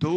2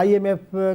IMF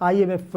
IMF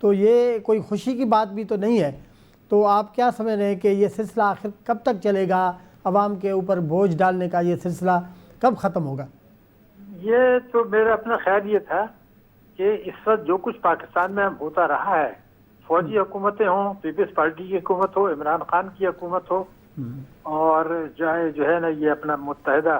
تو یہ کوئی خوشی کی بات بھی تو نہیں ہے. تو آپ کیا سمجھ رہے ہیں کہ یہ سلسلہ آخر کب تک چلے گا؟ عوام کے اوپر بوجھ ڈالنے کا یہ سلسلہ کب ختم ہوگا؟ یہ تو میرا اپنا خیال یہ تھا کہ اس وقت جو کچھ پاکستان میں ہوتا رہا ہے، فوجی حکومتیں ہوں، پیپلز پارٹی کی حکومت ہو، عمران خان کی حکومت ہو، اور جو ہے نا یہ اپنا متحدہ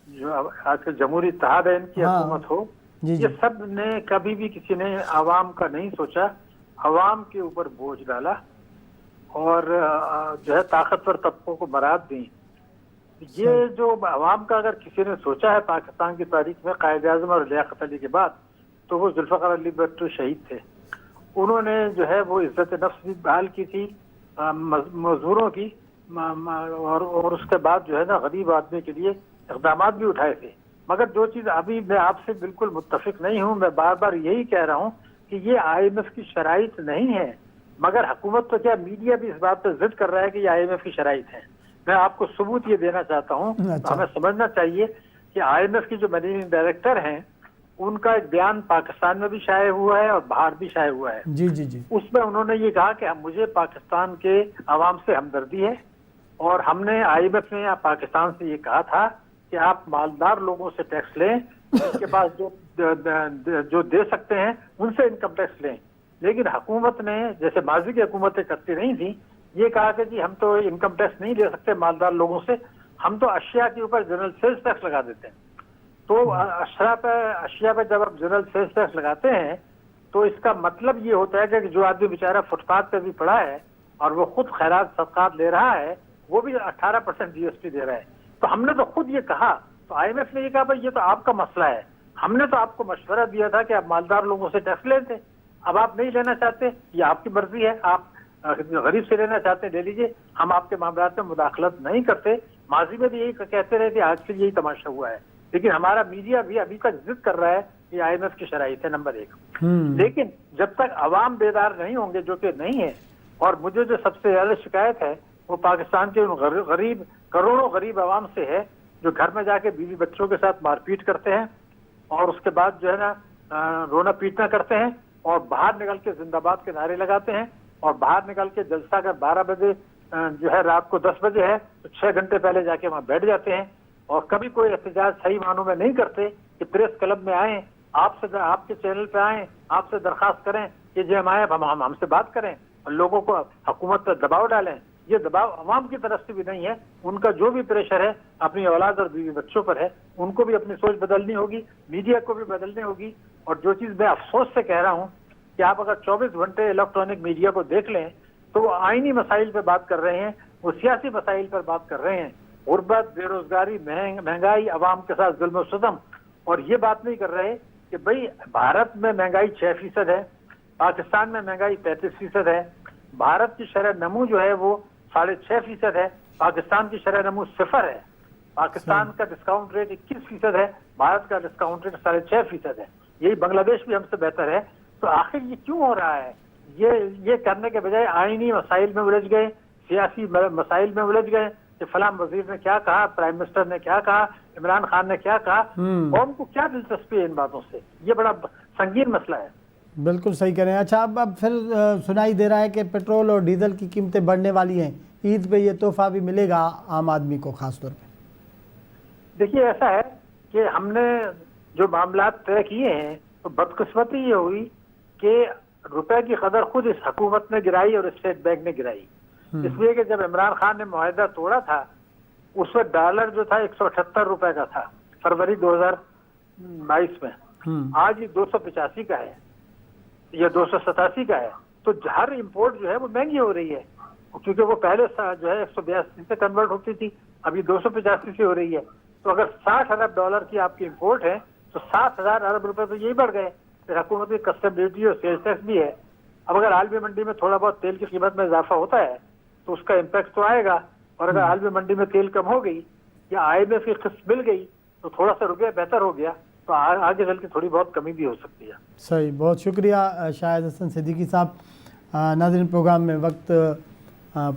جو آج کل جمہوری اتحاد ہے ان کی حکومت ہو، یہ سب نے کبھی بھی کسی نے عوام کا نہیں سوچا، عوام کے اوپر بوجھ ڈالا اور جو ہے طاقتور طبقوں کو برات دی. یہ جو عوام کا اگر کسی نے سوچا ہے پاکستان کی تاریخ میں قائد اعظم اور لیاقت علی کے بعد، تو وہ ذوالفقار علی بھٹو شہید تھے. انہوں نے جو ہے وہ عزت نفس بھی بحال کی تھی مزدوروں کی، اور اس کے بعد جو ہے نا غریب آدمی کے لیے اقدامات بھی اٹھائے تھے. مگر جو چیز ابھی میں آپ سے بالکل متفق نہیں ہوں، میں بار بار یہی کہہ رہا ہوں کہ یہ IMF کی شرائط نہیں ہے. مگر حکومت تو کیا میڈیا بھی اس بات پہ ضد کر رہا ہے کہ یہ IMF کی شرائط ہے. میں آپ کو ثبوت یہ دینا چاہتا ہوں. ہمیں سمجھنا چاہیے کہ IMF کی جو مینیجنگ ڈائریکٹر ہیں ان کا ایک بیان پاکستان میں بھی شائع ہوا ہے اور باہر بھی شائع ہوا ہے. جی اس میں انہوں نے یہ کہا کہ مجھے پاکستان کے عوام سے ہمدردی ہے، اور ہم نے IMF نے پاکستان سے یہ کہا تھا کہ آپ مالدار لوگوں سے ٹیکس لیں، ان کے پاس جو دے سکتے ہیں ان سے انکم ٹیکس لیں. لیکن حکومت نے، جیسے ماضی کی حکومتیں کرتی نہیں تھیں، یہ کہا کہ جی ہم تو انکم ٹیکس نہیں لے سکتے مالدار لوگوں سے، ہم تو اشیاء کے اوپر جنرل سیلز ٹیکس لگا دیتے ہیں. تو اشیاء پہ جب آپ جنرل سیلز ٹیکس لگاتے ہیں تو اس کا مطلب یہ ہوتا ہے کہ جو آدمی بیچارہ فٹ پاتھ پہ بھی پڑا ہے اور وہ خود خیرات صدقات لے رہا ہے، وہ بھی 18% GST دے رہا ہے. تو ہم نے تو خود یہ کہا، تو IMF نے یہ کہا بھائی یہ تو آپ کا مسئلہ ہے، ہم نے تو آپ کو مشورہ دیا تھا کہ آپ مالدار لوگوں سے ٹیکس لیتے، اب آپ نہیں لینا چاہتے، یہ آپ کی مرضی ہے، آپ غریب سے لینا چاہتے ہیں لے لیجئے، ہم آپ کے معاملات میں مداخلت نہیں کرتے. ماضی میں بھی یہی کہتے رہے تھے، آج پھر یہی تماشا ہوا ہے. لیکن ہمارا میڈیا بھی ابھی تک ضد کر رہا ہے کہ IMF کی شرائط ہے نمبر 1. لیکن جب تک عوام بیدار نہیں ہوں گے، جو کہ نہیں ہے، اور مجھے جو سب سے زیادہ شکایت ہے وہ پاکستان کے ان کروڑوں غریب عوام سے ہے جو گھر میں جا کے بیوی بچوں کے ساتھ مار پیٹ کرتے ہیں اور اس کے بعد جو ہے نا رونا پیٹنا کرتے ہیں، اور باہر نکل کے زندہ باد کے نعرے لگاتے ہیں، اور باہر نکل کے جلسہ اگر 12 بجے جو ہے رات کو 10 بجے ہے تو 6 گھنٹے پہلے جا کے وہاں بیٹھ جاتے ہیں، اور کبھی کوئی احتجاج صحیح معنوں میں نہیں کرتے کہ پریس کلب میں آئیں، آپ کے چینل پہ آئیں، آپ سے درخواست کریں کہ جی ہم آئیں، ہم سے بات کریں اور لوگوں کو حکومت پر دباؤ ڈالیں. یہ دباؤ عوام کی طرف سے بھی نہیں ہے، ان کا جو بھی پریشر ہے اپنی اولاد اور بیوی بچوں پر ہے، ان کو بھی اپنی سوچ بدلنی ہوگی، میڈیا کو بھی بدلنی ہوگی. اور جو چیز میں افسوس سے کہہ رہا ہوں کہ آپ اگر 24 گھنٹے الیکٹرانک میڈیا کو دیکھ لیں تو وہ آئینی مسائل پہ بات کر رہے ہیں، وہ سیاسی مسائل پر بات کر رہے ہیں، غربت، بے روزگاری، مہنگائی، عوام کے ساتھ ظلم و ستم، اور یہ بات نہیں کر رہے کہ بھئی بھارت میں مہنگائی 6% ہے، پاکستان میں مہنگائی 35% ہے، بھارت کی شرح نمو جو ہے وہ 6.5% ہے، پاکستان کی شرح نمو 0 ہے، پاکستان کا ڈسکاؤنٹ ریٹ 21% ہے، بھارت کا ڈسکاؤنٹ ریٹ 6.5% ہے. یہی بنگلہ دیش بھی ہم سے بہتر ہے. تو آخر یہ کیوں ہو رہا ہے؟ یہ کرنے کے بجائے آئینی مسائل میں الجھ گئے، سیاسی مسائل میں الجھ گئے کہ فلاں وزیر نے کیا کہا، پرائم منسٹر نے کیا کہا، عمران خان نے کیا کہا، قوم کو کیا دلچسپی ہے ان باتوں سے؟ یہ بڑا سنگین مسئلہ ہے. بالکل صحیح کہہ رہے ہیں. اچھا اب پھر سنائی دے رہا ہے کہ پیٹرول اور ڈیزل کی قیمتیں بڑھنے والی ہیں، عید پہ یہ تحفہ بھی ملے گا عام آدمی کو خاص طور پہ. دیکھیے ایسا ہے کہ ہم نے جو معاملات طے کیے ہیں تو بدقسمتی یہ ہوئی کہ روپے کی قدر خود اس حکومت نے گرائی اور اسٹیٹ بینک نے گرائی. اس لیے کہ جب عمران خان نے معاہدہ توڑا تھا اس وقت ڈالر جو تھا 178 روپے کا تھا فروری 2022 میں، آج یہ 285 کا ہے یا 287 کا ہے. تو ہر امپورٹ جو ہے وہ مہنگی ہو رہی ہے کیونکہ وہ پہلے جو ہے 182 سے کنورٹ ہوتی تھی، ابھی 285 سے ہو رہی ہے. تو اگر $60 ارب کی آپ کی امپورٹ ہے تو 7,000 ارب روپے تو یہی بڑھ گئے. پھر حکومت کی کسٹم ڈیوٹی اور سیلز ٹیکس بھی ہے. اب اگر عالمی منڈی میں تھوڑا بہت تیل کی قیمت میں اضافہ ہوتا ہے تو اس کا امپیکٹ تو آئے گا، اور اگر عالمی منڈی میں تیل کم ہو گئی یا IMF کی قسط مل گئی تو تھوڑا سا روپیہ بہتر ہو گیا تو آگے چل کے تھوڑی بہت کمی بھی ہو سکتی ہے. صحیح، بہت شکریہ شاہد حسن صدیقی صاحب. ناظرین پروگرام میں وقت